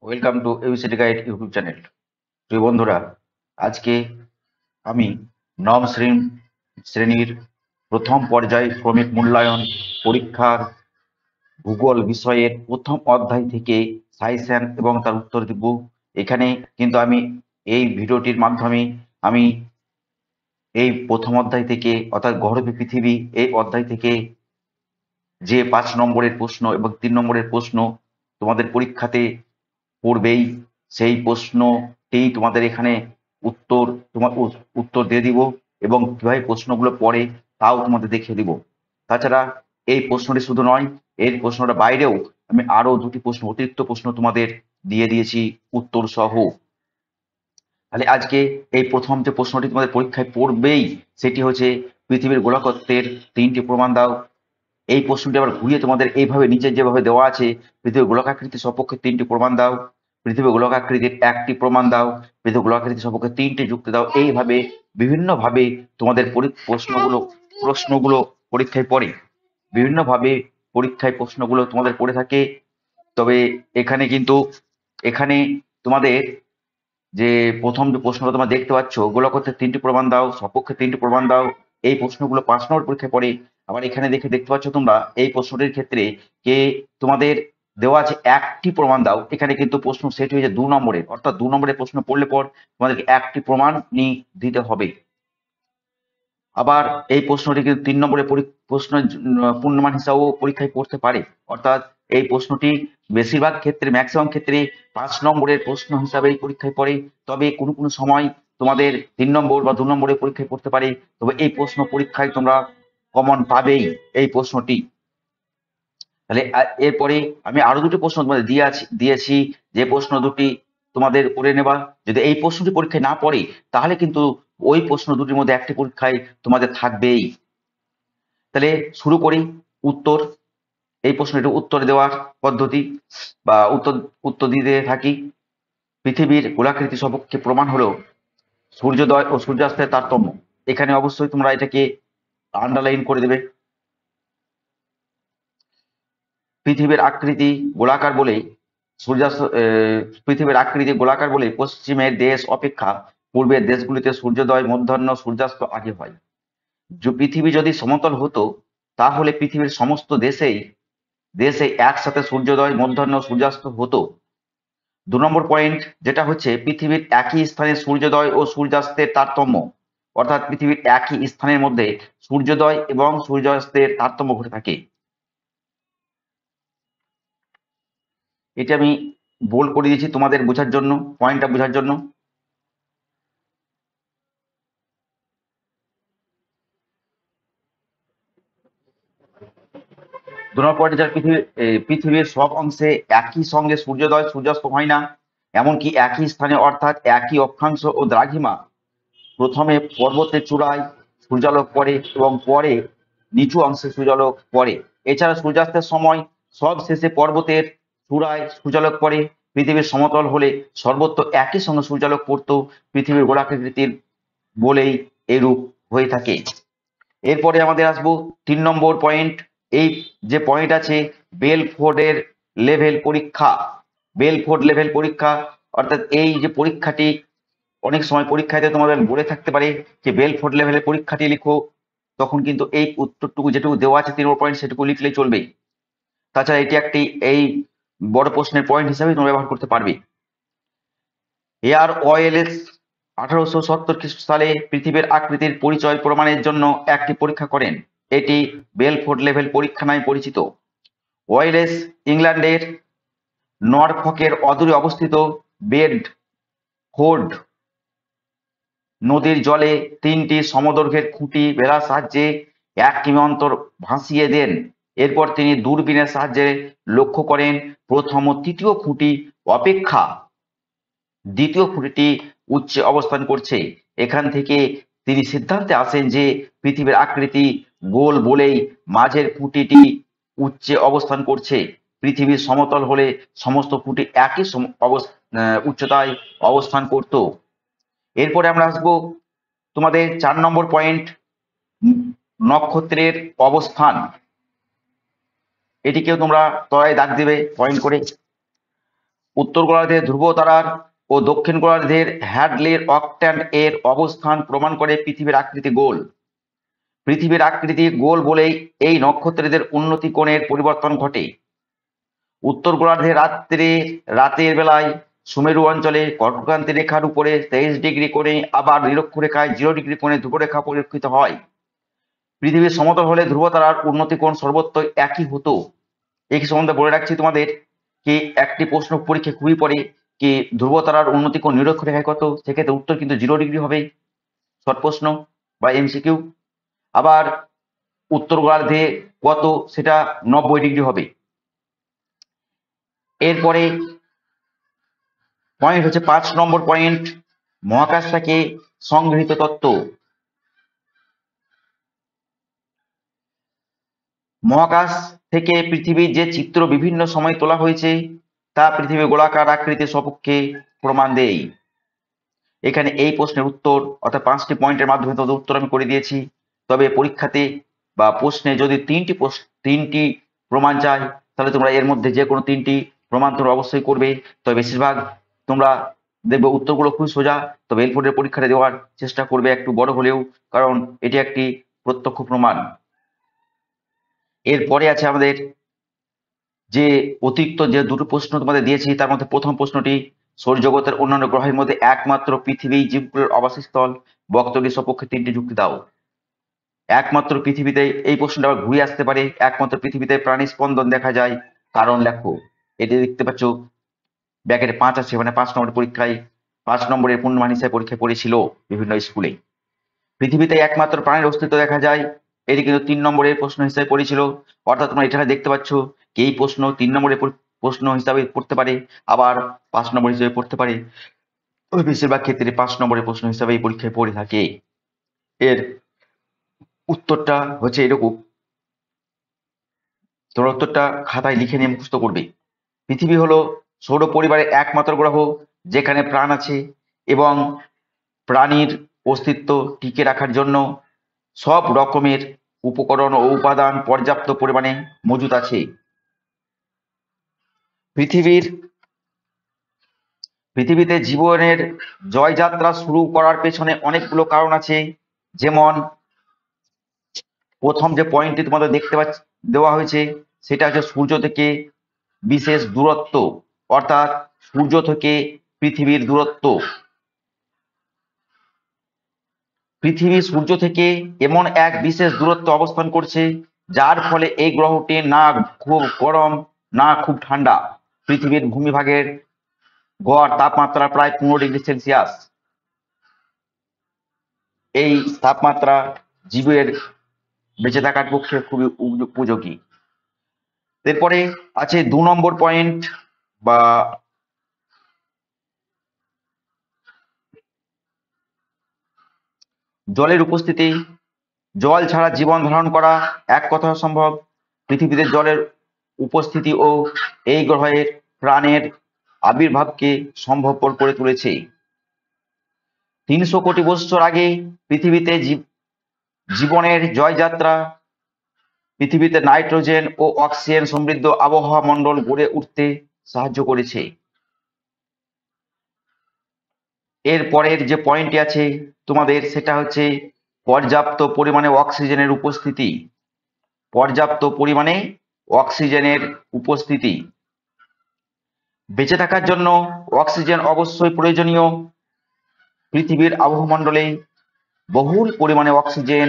Welcome to ABCD guide YouTube channel. প্রিয় বন্ধুরা, আজকে আমি নবম শ্রেণীর প্রথম পর্যায় ক্রমিক মূল্যায়ন পরীক্ষার ভূগোল বিষয়ের প্রথম অধ্যায় থেকে সাজেশন এবং তার উত্তর দিব। এখানে কিন্তু আমি এই ভিডিওটির মাধ্যমে আমি এই প্রথম অধ্যায় থেকে অর্থাৎ গহ্বর পৃথিবী এই অধ্যায় থেকে যে 5 নম্বরের প্রশ্ন এবং 3 নম্বরের প্রশ্ন তোমাদের পরীক্ষাতে পড়বেই, সেই প্রশ্নটি তোমাদের এখানে উত্তর দিয়ে দিব এবং কিভাবে প্রশ্নগুলো পড়ে তাও তোমাদের দেখিয়ে দিব। তাছাড়া এই প্রশ্নটি শুধু নয়, এর প্রশ্নটা বাইরেও আমি আরো দুটি প্রশ্ন অতিরিক্ত প্রশ্ন তোমাদের দিয়ে দিয়েছি উত্তর সহ। তাহলে আজকে এই প্রথম যে প্রশ্নটি তোমাদের পরীক্ষায় পড়বেই সেটি হচ্ছে পৃথিবীর গোলাকত্বের 3টি প্রমাণ দাও। এই প্রশ্নটি আবার ঘুরিয়ে তোমাদের এইভাবে নিচে যেভাবে দেওয়া আছে, পৃথিবীর গোলকাকৃতির সপক্ষে 3টি প্রমাণ দাও, পৃথিবীর গোলকাকৃতির 1টি প্রমাণ দাও, পৃথিবীর গোলকাকৃতির সপক্ষে 3টি যুক্তি দাও। এইভাবে বিভিন্নভাবে তোমাদের প্রশ্নগুলো পরীক্ষায় পড়ে, বিভিন্নভাবে পরীক্ষায় প্রশ্নগুলো তোমাদের পড়ে থাকে। তবে এখানে তোমাদের যে প্রথম যে প্রশ্নটা তোমরা দেখতে পাচ্ছ, গোলকত্বের 3টি প্রমাণ দাও, সপক্ষে 3টি প্রমাণ দাও, এই প্রশ্নগুলো 5 নম্বর পরীক্ষায় পড়ে। আবার এখানে দেখতে পাচ্ছ তোমরা এই প্রশ্নটির ক্ষেত্রে কে তোমাদের দেওয়া আছে 1টি প্রমাণ দাও। এখানে কিন্তু প্রশ্ন সেট হয়েছে 2 নম্বরের, অর্থাৎ 2 নম্বরের প্রশ্ন পড়লে পর তোমাদেরকে 1টি প্রমাণ দিতে হবে। আবার এই প্রশ্নটি কিন্তু 3 নম্বরের প্রশ্ন পূর্ণমান হিসাবেও পরীক্ষায় পড়তে পারে, অর্থাৎ এই প্রশ্নটি বেশিরভাগ ক্ষেত্রে ম্যাক্সিমাম ক্ষেত্রে 5 নম্বরের প্রশ্ন হিসাবেই পরীক্ষায় পড়ে। তবে কোনো কোনো সময় তোমাদের 3 নম্বর বা 2 নম্বরের পরীক্ষায় পড়তে পারে। তবে এই প্রশ্ন পরীক্ষায় তোমরা কমন পাবেই এই প্রশ্নটি। তাহলে এরপরে আমি আরো দুটি প্রশ্ন তোমাদের দিয়েছি, যে প্রশ্ন দুটি তোমাদের করে নেবা। যদি এই প্রশ্নটি পরীক্ষায় না পড়ে তাহলে কিন্তু ওই প্রশ্ন দুটির মধ্যে একটি পরীক্ষায় তোমাদের থাকবেই। তাহলে শুরু করি উত্তর। এই প্রশ্নটি উত্তর দেওয়ার পদ্ধতি বা উত্তর দিতে থাকি। পৃথিবীর গোলাকৃতি সপক্ষে প্রমাণ হলো সূর্যোদয় ও সূর্যাস্তের তারতম্য। এখানে অবশ্যই তোমরা এটাকে আন্ডারলাইন করে দেবে। পৃথিবীর আকৃতি গোলাকার বলে পৃথিবীর আকৃতি গোলাকার বলে পশ্চিমের দেশ অপেক্ষা পূর্বের দেশগুলিতে সূর্যোদয় মধ্যাহ্ন সূর্যাস্ত আগে হয়। পৃথিবী যদি সমতল হতো তাহলে পৃথিবীর সমস্ত দেশে একসাথে সূর্যোদয় মধ্যাহ্ন সূর্যাস্ত হতো। 2 নম্বর পয়েন্ট যেটা হচ্ছে পৃথিবীর একই স্থানে সূর্যোদয় ও সূর্যাস্তের তারতম্য, অর্থাৎ পৃথিবীর একই স্থানের মধ্যে সূর্যোদয় এবং সূর্যাস্তের তারতম্য ঘটে থাকে। এটা আমি বোল্ড করে দিয়েছি তোমাদের বোঝার জন্য, পয়েন্টটা বোঝার জন্য। দু নম্বর পয়েন্ট, যার পৃথিবীর সব অংশে একই সঙ্গে সূর্যোদয় সূর্যাস্ত হয় না, এমনকি একই স্থানে অর্থাৎ একই অক্ষাংশ ও দ্রাঘিমা। প্রথমে পর্বতের চূড়ায় সূর্যালোক পড়ে এবং পরে নিচু অংশে সূর্যালোক পড়ে। এছাড়া সূর্যাস্তের সময় সব শেষে পর্বতের চূড়ায় সূর্যালোক পড়ে। পৃথিবীর সমতল হলে সর্বত্র একই সঙ্গে সূর্যালোক পড়তো। পৃথিবীর গোলাকৃতির বলেই এরূপ হয়ে থাকে। এরপরে আমাদের আসবো 3 নম্বর পয়েন্ট। এই যে পয়েন্ট আছে বেলফোর্ডের লেভেল পরীক্ষা। বেলফোর্ড লেভেল পরীক্ষা অর্থাৎ এই যে পরীক্ষাটি অনেক সময় পরীক্ষাতে তোমাদের বলে থাকতে পারে যে বেলফোর্ড লেভেলের পরীক্ষাটি লিখো, তখন কিন্তু এই উত্তরটুকু যেটুকু দেওয়া আছে 3 নম্বর পয়েন্ট সেটুকু লিখলেই চলবে। তাছাড়া এটি একটি এই বড় প্রশ্নের পয়েন্ট হিসাবে তোমরা ব্যবহার করতে পারবে। এয়ার ওয়েলেস 1870 সালে পৃথিবীর আকৃতির পরিচয় প্রমাণের জন্য একটি পরীক্ষা করেন। এটি বেলফোর্ড লেভেল পরীক্ষা নামে পরিচিত। ওয়েলেস ইংল্যান্ডের নরফকের অদূরে অবস্থিত বেডফোর্ড নদীর জলে 3টি সমদৈর্ঘ্যের খুঁটি বেড়ার সাহায্যে 1 কিমি অন্তর ভাসিয়ে দেন। এরপর তিনি দূরবীনের সাহায্যে লক্ষ্য করেন প্রথম ও তৃতীয় খুঁটি অপেক্ষা দ্বিতীয় খুঁটিটি উচ্চে অবস্থান করছে। এখান থেকে তিনি সিদ্ধান্তে আসেন যে পৃথিবীর আকৃতি গোল বলেই মাঝের খুঁটিটি উচ্চে অবস্থান করছে। পৃথিবী সমতল হলে সমস্ত খুঁটি একই উচ্চতায় অবস্থান করত। এরপরে আমরা আসবো তোমাদের 4 নম্বর পয়েন্ট, নক্ষত্রের অবস্থান। এটিকেও তোমরা তলায় দাগ দেবে পয়েন্ট করে। উত্তর গোলার্ধে ধ্রুব তারার ও দক্ষিণ গোলার্ধের হ্যাডলির অক্ট্যান্ট এর অবস্থান প্রমাণ করে পৃথিবীর আকৃতি গোল। পৃথিবীর আকৃতি গোল বলেই এই নক্ষত্রদের উন্নতি কোণের পরিবর্তন ঘটে। উত্তর গোলার্ধে রাতের বেলায় সুমেরু অঞ্চলে কর্কক্রান্তি রেখার উপরে 23 ডিগ্রি কোণে, আবার নিরক্ষরেখায় 0 ডিগ্রি কোণে ধ্রুবরেখা পরিলক্ষিত হয়। পৃথিবীর সমতল হলে ধ্রুব তারার উন্নতি কোণ সর্বত্র একই হতো। এই সম্বন্ধে বলে রাখছি তোমাদের কি একটি প্রশ্ন পরীক্ষা খুবই পড়ে কি ধ্রুব তারার উন্নতি কোণ নিরক্ষরেখায় কত, সেক্ষেত্রে উত্তর কিন্তু 0 ডিগ্রি হবে, শর্ট প্রশ্ন বা এমসিকিউ। আবার উত্তর গোলার্ধে কত, সেটা 90 ডিগ্রি হবে। এরপরে পয়েন্ট হচ্ছে 5 নম্বর পয়েন্ট, মহাকাশ থেকে সংগৃহীত তত্ত্ব। মহাকাশ থেকে পৃথিবীর যে চিত্র বিভিন্ন সময় তোলা হয়েছে তা পৃথিবীর গোলাকার আকৃতির সপক্ষে প্রমাণ দেয়। এখানে এই প্রশ্নের উত্তর অর্থাৎ 5টি পয়েন্টের মাধ্যমে তাদের উত্তর আমি করে দিয়েছি। তবে পরীক্ষাতে বা প্রশ্নে যদি তিনটি প্রমাণ চাই, তাহলে তোমরা এর মধ্যে যে কোনো 3টি প্রমাণ তোমরা অবশ্যই করবে। তবে বেশিরভাগ তোমরা দেখবে উত্তরগুলো খুব সোজা, তবে এলফোর্ডের পরীক্ষাটা দেওয়ার চেষ্টা করবে একটু বড় হলেও, কারণ এটি একটি প্রত্যক্ষ প্রমাণ। এরপরে আছে আমাদের যে অতিরিক্ত যে দুটো প্রশ্ন তোমাদের দিয়েছি, তার মধ্যে প্রথম প্রশ্নটি, সৌরজগতের অন্যান্য গ্রহের মধ্যে একমাত্র পৃথিবী জীবগুলোর আবাসস্থল, বক্তব্যের সপক্ষে 3টি যুক্তি দাও। একমাত্র পৃথিবীতে, এই প্রশ্নটা আবার ঘুরে আসতে পারে, একমাত্র পৃথিবীতে প্রাণী স্পন্দন দেখা যায়, কারণ লেখো। এটি দেখতে পাচ্ছ ব্যাকেটে 5 আছে, মানে 5 নম্বরের পরীক্ষায় 5 নম্বরের পূর্ণমান হিসাবে পরীক্ষায় পড়েছিল বিভিন্ন স্কুলে। পৃথিবীতে একমাত্র প্রাণীর অস্তিত্ব দেখা যায়, এটি কিন্তু 3 নম্বরের প্রশ্ন হিসেবে পড়েছিল। অর্থাৎ তোমরা এখানে দেখতে পাচ্ছ কি এই প্রশ্ন 3 নম্বরের প্রশ্ন হিসাবে পড়তে পারে, আবার 5 নম্বর হিসেবে পড়তে পারে। তবে বেশিরভাগ ক্ষেত্রে 5 নম্বরের প্রশ্ন হিসাবে এই পরীক্ষায় পড়ে থাকে। এর উত্তরটা হচ্ছে এরকম, তোমরা উত্তরটা খাতায় লিখে নিয়ে মুখস্থ করবে। পৃথিবী হলো সৌর পরিবারের একমাত্র গ্রহ যেখানে প্রাণ আছে, এবং প্রাণীর অস্তিত্ব টিকে রাখার জন্য সব রকমের উপকরণ ও উপাদান পর্যাপ্ত পরিমাণে মজুদ আছে। পৃথিবীতে জীবনের জয়যাত্রা শুরু করার পেছনে অনেকগুলো কারণ আছে। যেমন প্রথম যে পয়েন্টটি তোমাদের দেখতে দেওয়া হয়েছে সেটা হচ্ছে সূর্য থেকে বিশেষ দূরত্ব, অর্থাৎ সূর্য থেকে পৃথিবীর দূরত্ব। পৃথিবী সূর্য থেকে এমন এক বিশেষ দূরত্ব অবস্থান করছে যার ফলে এই গ্রহটি না খুব গরম না খুব ঠান্ডা। পৃথিবীর ভূমিভাগের গড় তাপমাত্রা প্রায় 15 ডিগ্রি সেলসিয়াস। এই তাপমাত্রা জীবের বেঁচে থাকার পক্ষে খুবই উপযোগী। এরপরে আছে 2 নম্বর পয়েন্ট, বা জলের উপস্থিতি। জল ছাড়া জীবন ধারণ করা এক কথা অসম্ভব। পৃথিবীতে জলের উপস্থিতি ও এই গ্রহের প্রাণের আবির্ভাবকে সম্ভবপর করে তুলেছে। 300 কোটি বছর আগে পৃথিবীতে জীবনের জয়যাত্রা পৃথিবীতে নাইট্রোজেন ও অক্সিজেন সমৃদ্ধ আবহাওয়া মণ্ডল গড়ে উঠতে সাহায্য করেছে। এর পরের যে পয়েন্টটি আছে তোমাদের, সেটা হচ্ছে পর্যাপ্ত পরিমাণে অক্সিজেনের উপস্থিতি। পর্যাপ্ত পরিমাণে অক্সিজেনের উপস্থিতি। বেঁচে থাকার জন্য অক্সিজেন অবশ্যই প্রয়োজনীয়। পৃথিবীর আবহমণ্ডলে বহুল পরিমাণে অক্সিজেন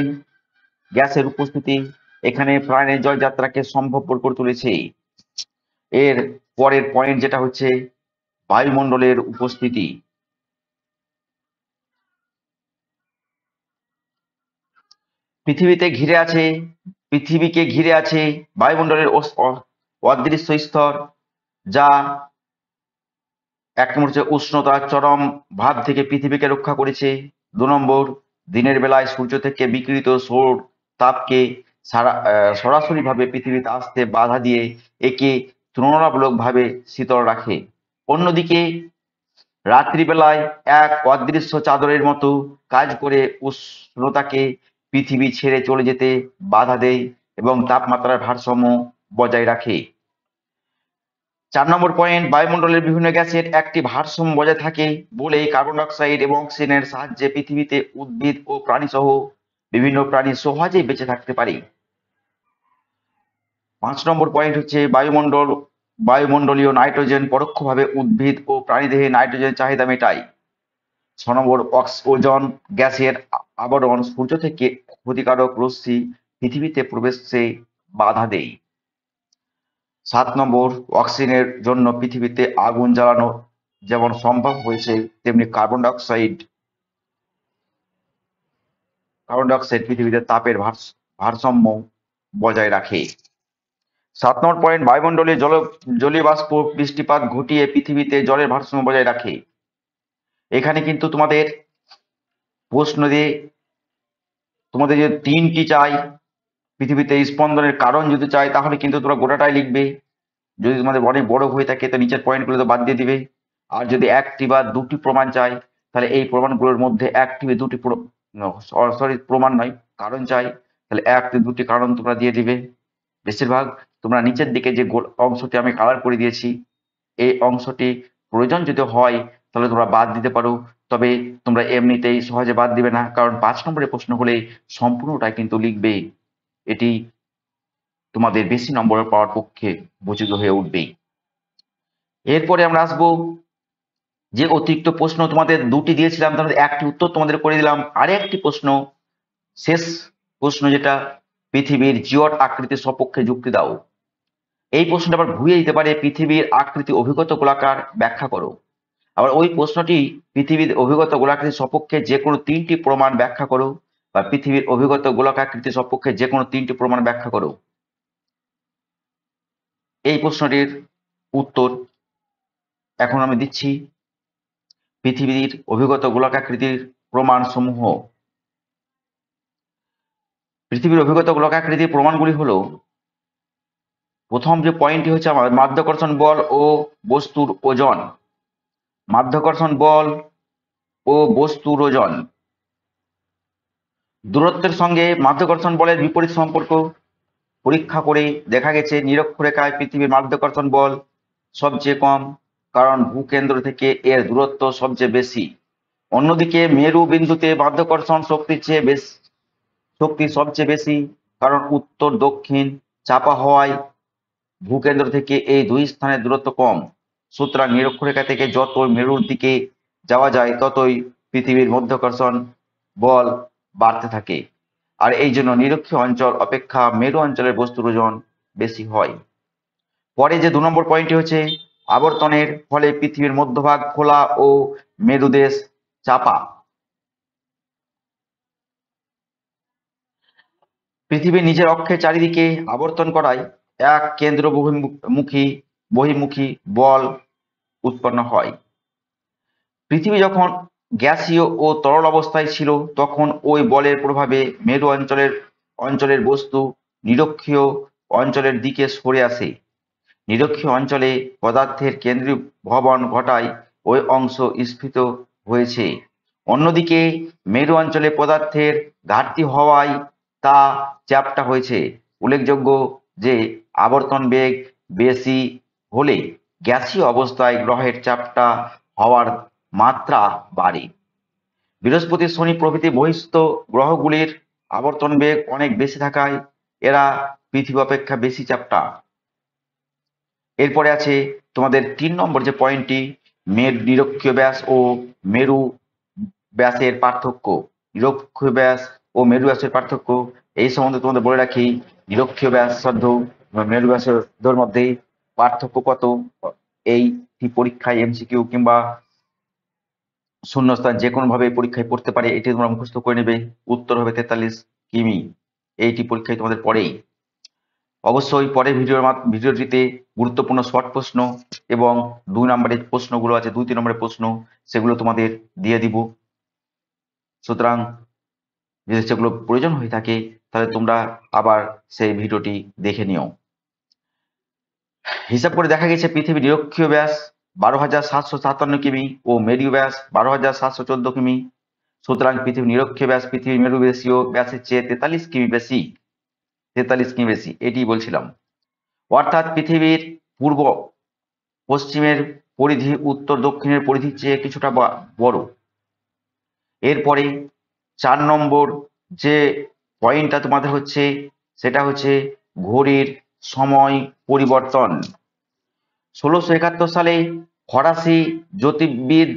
গ্যাসের উপস্থিতি এখানে প্রাণের জয়যাত্রাকে সম্ভবপর করে তুলেছে। এর পরের পয়েন্ট যেটা হচ্ছে বায়ুমণ্ডলের উপস্থিতি। পৃথিবীকে ঘিরে আছে বায়ুমণ্ডলের অদৃশ্য স্তর, যা এক নম্বর হচ্ছে উষ্ণতার চরম ভাব থেকে পৃথিবীকে রক্ষা করেছে। 2 নম্বর, দিনের বেলায় সূর্য থেকে বিকিরিত সৌর তাপকে সরাসরি ভাবে পৃথিবীতে আসতে বাধা দিয়ে একে তুলনামূলকভাবে শীতল রাখে। অন্যদিকে রাত্রিবেলায় এক অদৃশ্য চাদরের মতো কাজ করে উষ্ণতাকে পৃথিবী ছেড়ে চলে যেতে বাধা দেয় এবং তাপমাত্রার ভারসাম্য বজায় রাখে। 4 নম্বর পয়েন্ট, বায়ুমণ্ডলের বিভিন্ন গ্যাসের একটি ভারসাম্য বজায় থাকে বলেই কার্বন ডাই অক্সাইড এবং অক্সিজেনের সাহায্যে পৃথিবীতে উদ্ভিদ ও প্রাণী সহ বিভিন্ন প্রাণী সহজেই বেঁচে থাকতে পারে। 5 নম্বর পয়েন্ট হচ্ছে বায়ুমণ্ডলীয় নাইট্রোজেন পরোক্ষভাবে উদ্ভিদ ও প্রাণীদেহে নাইট্রোজেনের চাহিদা মেটায়। 6 নম্বর, ওজোন গ্যাসের আবরণ সূর্য থেকে ক্ষতিকারক রশ্মি পৃথিবীতে প্রবেশে বাধা দেয়। 7 নম্বর, অক্সিজেনের জন্য পৃথিবীতে আগুন জ্বালানো যেমন সম্ভব হয়েছে তেমনি কার্বন ডাই অক্সাইড পৃথিবীতে তাপের ভারসাম্য বজায় রাখে। 7 নম্বর পয়েন্ট, বায়ুমণ্ডলীয় জলীয় বাষ্প বৃষ্টিপাত ঘটিয়ে পৃথিবীতে জলের ভারসাম্য বজায় রাখে। এখানে কিন্তু তোমাদের প্রশ্ন দিয়ে তোমাদের যে 3টি চাই পৃথিবীতে স্পন্দনের কারণ যদি চাই তাহলে কিন্তু তোমরা গোটাটাই লিখবে। যদি তোমাদের অনেক বড় হয়ে থাকে তো নিচের পয়েন্টগুলো তো বাদ দিয়ে দিবে। আর যদি একটি বা দুটি প্রমাণ চাই তাহলে এই প্রমাণগুলোর মধ্যে একটি বা দুটি প্রমাণ নয়, কারণ চাই তাহলে একটি দুটি কারণ তোমরা দিয়ে দিবে। বেশিরভাগ তোমরা নিচের দিকে যে অংশটি আমি কালার করে দিয়েছি এই অংশটি প্রয়োজন যদি হয় তাহলে তোমরা বাদ দিতে পারো, তবে তোমরা এমনিতেই সহজে বাদ দিবে না, কারণ 5 নম্বরের প্রশ্ন হলে সম্পূর্ণটাই কিন্তু লিখবে। এটি তোমাদের বেশি নম্বর পাওয়ার পক্ষে উপযোগী হয়ে উঠবেই। এরপরে আমরা আসবো যে অতিরিক্ত প্রশ্ন তোমাদের দুটি দিয়েছিলাম তার মধ্যে একটি উত্তর তোমাদের করে দিলাম। আরেকটি প্রশ্ন, শেষ প্রশ্ন যেটা, পৃথিবীর জিওট আকৃতির সপক্ষে যুক্তি দাও। এই প্রশ্নটা আবার ঘুরিয়ে দিতে পারে, পৃথিবীর আকৃতি অভিগত গোলাকার, ব্যাখ্যা করো। আবার ওই প্রশ্নটি পৃথিবীর অভিগত গোলাকৃতির সপক্ষে যে কোনো 3টি প্রমাণ ব্যাখ্যা করো, বা পৃথিবীর অভিগত গোলাকাকৃতির সপক্ষে যে কোনো 3টি প্রমাণ ব্যাখ্যা করো। এই প্রশ্নটির উত্তর এখন আমি দিচ্ছি। পৃথিবীর অভিগত গোলাকাকৃতির প্রমাণ সমূহ। পৃথিবীর অভিগত গোলাকাকৃতির প্রমাণগুলি হলো, প্রথম যে পয়েন্টটি হচ্ছে আমার মাধ্যাকর্ষণ বল ও বস্তুর ওজন। মাধ্যাকর্ষণ বল ও বস্তুর ওজন, দূরত্বের সঙ্গে মাধ্যাকর্ষণ বলের বিপরীত সম্পর্ক পরীক্ষা করে দেখা গেছে নিরক্ষরেখায় পৃথিবীর মাধ্যাকর্ষণ বল সবচেয়ে কম, কারণ ভূকেন্দ্র থেকে এর দূরত্ব সবচেয়ে বেশি। অন্যদিকে মেরু বিন্দুতে মাধ্যাকর্ষণ শক্তি সবচেয়ে বেশি, কারণ উত্তর দক্ষিণ চাপা হওয়ায় ভূকেন্দ্র থেকে এই দুই স্থানের দূরত্ব কম। সুতরাং নিরক্ষরেখা থেকে যতই মেরুর দিকে যাওয়া যায় ততই পৃথিবীর মাধ্যাকর্ষণ বল বাড়তে থাকে, আর এই জন্য নিরক্ষীয় অঞ্চল অপেক্ষা মেরু অঞ্চলের বস্তুর ওজন বেশি হয়। পরে যে 2 নম্বর পয়েন্টটি হচ্ছে আবর্তনের ফলে পৃথিবীর মধ্যভাগ খোলা ও মেরুদেশ চাপা। পৃথিবী নিজের অক্ষের চারিদিকে আবর্তন করায় এক কেন্দ্র বহির্মুখী বল উৎপন্ন হয়। পৃথিবী যখন গ্যাসীয় ও তরল অবস্থায় ছিল তখন ওই বলের প্রভাবে মেরু অঞ্চলের বস্তু নিরক্ষীয় অঞ্চলের দিকে সরে আসে। নিরক্ষীয় অঞ্চলে পদার্থের কেন্দ্রীয় ভবন ঘটায় ওই অংশ স্ফীত হয়েছে। অন্যদিকে মেরু অঞ্চলে পদার্থের ঘাটতি হওয়ায় তা চ্যাপ্টা হয়েছে। উল্লেখযোগ্য যে আবর্তন বেগ বেশি হলে গ্যাসীয় অবস্থায় গ্রহের চ্যাপ্টা হওয়ার মাত্রা বাড়ে। বৃহস্পতি, শনি প্রভৃতি বহিঃস্থ গ্রহগুলির আবর্তন বেগ অনেক বেশি থাকায় এরা পৃথিবী অপেক্ষা বেশি চ্যাপ্টা। এরপরে আছে তোমাদের 3 নম্বর যে পয়েন্টটি, নিরক্ষীয় ব্যাস ও মেরু ব্যাসের পার্থক্য। নিরক্ষীয় ব্যাস ও মেরু ব্যাসের পার্থক্য এই সম্বন্ধে তোমাদের বলে রাখি, নিরক্ষীয় ব্যাসার্ধ মেরু ব্যাসার্ধের মধ্যে পার্থক্য কত, এই পরীক্ষায় এমসিকিউ কিংবা শূন্যস্থান যে কোনো ভাবে পরীক্ষায় পড়তে পারে, এটি তোমরা মুখস্থ করে নেবে। উত্তর হবে 43 কিমি। এইটি পরীক্ষায় তোমাদের পড়েই। অবশ্যই পরে ভিডিওটিতে গুরুত্বপূর্ণ শর্ট প্রশ্ন এবং 2 নম্বরের প্রশ্নগুলো আছে, 2-3 নম্বরের প্রশ্ন সেগুলো তোমাদের দিয়ে দিব। সুতরাং যদি সেগুলো প্রয়োজন হয়ে থাকে তাহলে তোমরা আবার সেই ভিডিওটি দেখে নিও। হিসাব করে দেখা গেছে পৃথিবীর নিরক্ষীয় ব্যাস 12,757 কিমি ও মেরু ব্যাস 12,714 কিমি। সুতরাং পৃথিবীর নিরক্ষীয় ব্যাস পৃথিবীর মেরু দেশীয় ব্যাসের চেয়ে 43 কিমি বেশি। 43 কিমি বেশি, এটি বলছিলাম। অর্থাৎ পৃথিবীর পূর্ব পশ্চিমের পরিধি উত্তর দক্ষিণের পরিধির চেয়ে কিছুটা বড়। এরপরে 4 নম্বর যে পয়েন্টটা তোমাদের হচ্ছে সেটা হচ্ছে ঘড়ির সময় পরিবর্তন। 1671 সালে ফরাসি জ্যোতির্বিদ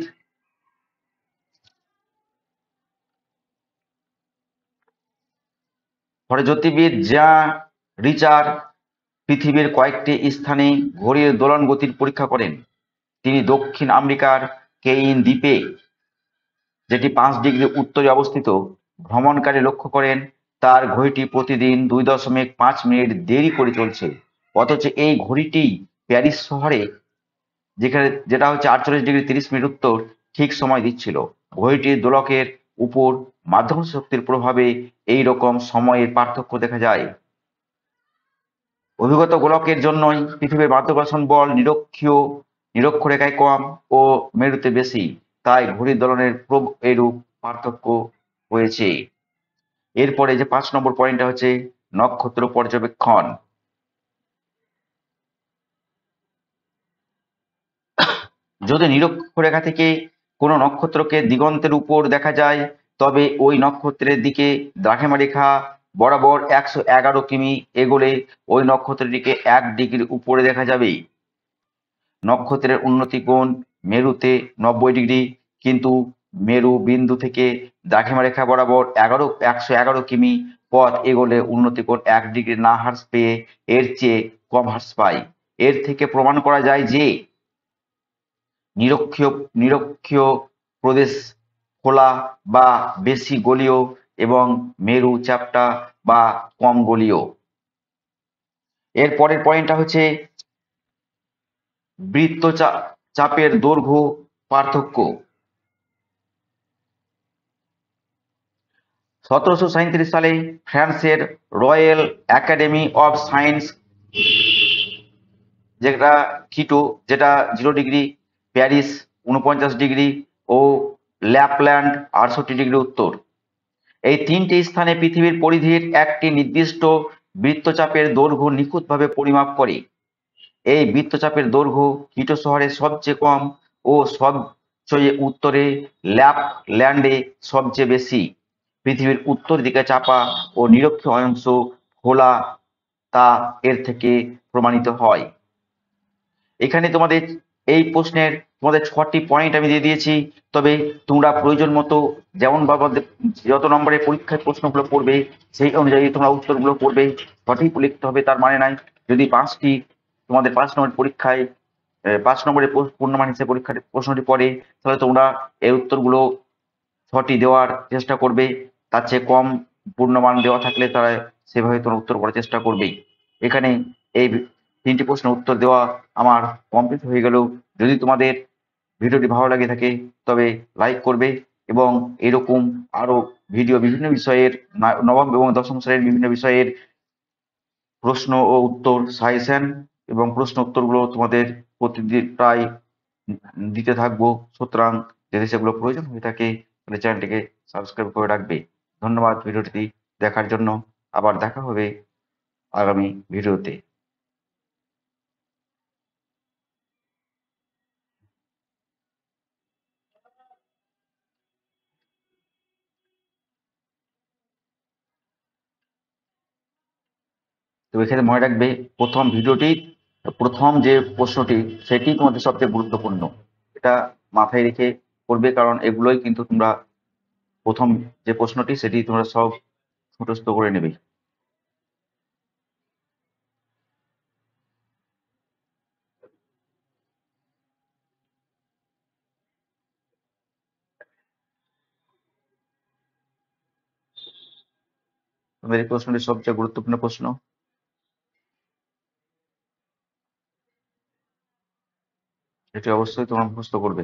যা রিচার পৃথিবীর কয়েকটি স্থানে ঘড়ির দোলন গতির পরীক্ষা করেন। তিনি দক্ষিণ আমেরিকার কেইন দ্বীপে, যেটি 5 ডিগ্রি উত্তরে অবস্থিত, ভ্রমণকারী লক্ষ্য করেন তার ঘড়িটি প্রতিদিন 2.5 মিনিট দেরি করে চলছে, অথচ এই ঘড়িটি প্যারিস শহরে যেটা হচ্ছে 48 ডিগ্রি 30 মিনিট উত্তর ঠিক সময় দিচ্ছিল। ঘড়িটির দোলকের উপর মাধ্যাকর্ষণ শক্তির প্রভাবে এই রকম সময়ের পার্থক্য দেখা যায়। অভিগত গোলকের জন্যই পৃথিবীর মাধ্যাকর্ষণ বল নিরক্ষরেখায় কম ও মেরুতে বেশি, তাই ঘড়ির দোলনের এরূপ পার্থক্য হয়েছে। এরপরে যে 5 নম্বর পয়েন্টটা হচ্ছে নক্ষত্র পর্যবেক্ষণ। যদি নিরক্ষরেখা থেকে কোনো নক্ষত্রকে দিগন্তের উপর দেখা যায়, তবে ওই নক্ষত্রের দিকে দ্রাঘিমা রেখা বরাবর 111 কিমি এগোলে ওই নক্ষত্রটিকে 1 ডিগ্রি উপরে দেখা যাবে। নক্ষত্রের উন্নতি কোণ মেরুতে 90 ডিগ্রি, কিন্তু মেরু বিন্দু থেকে দ্রাঘিমা রেখা বরাবর 111 কিমি পথ এগোলে উন্নতি কোণ 1 ডিগ্রি না হ্রাস পেয়ে এর চেয়ে কম হ্রাস পায়। এর থেকে প্রমাণ করা যায় যে নিরক্ষীয় প্রদেশ খোলা বা বেশি গলীয় এবং মেরু চ্যাপ্টা বা কম গলীয়। এর পরের পয়েন্টটা হচ্ছে বৃত্তচাপের দৈর্ঘ্য পার্থক্য। 1737 সালে ফ্রান্সের রয়্যাল একাডেমি অফ সায়েন্স, যেটা কিটো, যেটা 0 ডিগ্রি, প্যারিস 49 ডিগ্রি ও ল্যাপল্যান্ড 68 ডিগ্রি উত্তর, এই 3টে স্থানে পৃথিবীর পরিধির একটি নির্দিষ্ট বৃত্তচাপের দৈর্ঘ্য নিখুঁতভাবে পরিমাপ করে। এই বৃত্তচাপের দৈর্ঘ্য কিটো শহরে সবচেয়ে কম ও সবচেয়ে উত্তরে ল্যাপল্যান্ডে সবচেয়ে বেশি। পৃথিবীর উত্তর দিকে চাপা ও নিরক্ষীয় অংশ খোলা, তা এর থেকে প্রমাণিত হয়। এখানে তোমাদের এই প্রশ্নের তোমাদের 6টি পয়েন্ট আমি দিয়ে দিয়েছি, তবে তোমরা প্রয়োজন মতো যেমন যত নম্বরের পরীক্ষায় প্রশ্নগুলো পড়বে সেই অনুযায়ী তোমরা উত্তরগুলো পড়বে। সঠিক লিখতে হবে তার মানে নাই। যদি তোমাদের 5 নম্বরের পরীক্ষায় 5 নম্বরের পূর্ণমান হিসেবে পরীক্ষার প্রশ্নটি পড়ে, তাহলে তোমরা এই উত্তরগুলো 6টি দেওয়ার চেষ্টা করবে। তার চেয়ে কম পূর্ণমান দেওয়া থাকলে তারা সেভাবে তোমরা উত্তর করার চেষ্টা করবেই। এখানে এই 3টি প্রশ্নের উত্তর দেওয়া আমার কমপ্লিট হয়ে গেল। যদি তোমাদের ভিডিওটি ভালো লাগে থাকে তবে লাইক করবে এবং এরকম আরো ভিডিও বিভিন্ন বিষয়ের নবম এবং দশম শ্রেণীর বিভিন্ন বিষয়ের প্রশ্ন ও উত্তর সাজেশন এবং প্রশ্ন উত্তরগুলো তোমাদের প্রতিদিন প্রায় দিতে থাকবো। সুতরাং যদি সেগুলো প্রয়োজন হয়ে থাকে তাহলে চ্যানেলটিকে সাবস্ক্রাইব করে রাখবে। ধন্যবাদ ভিডিওটি দেখার জন্য। আবার দেখা হবে আগামী ভিডিওতে। তো এখানে মনে রাখবে প্রথম যে প্রশ্নটি সেটি তোমাদের সবচেয়ে গুরুত্বপূর্ণ। এটা মাথায় রেখে করবে, কারণ এগুলোই কিন্তু তোমরা প্রথম যে প্রশ্নটি সেটি তোমরা সব মুখস্থ করে নেবে। তোমাদের এই প্রশ্নটি সবচেয়ে গুরুত্বপূর্ণ প্রশ্ন। এটি অবশ্যই তোমরা মুখস্থ করবে।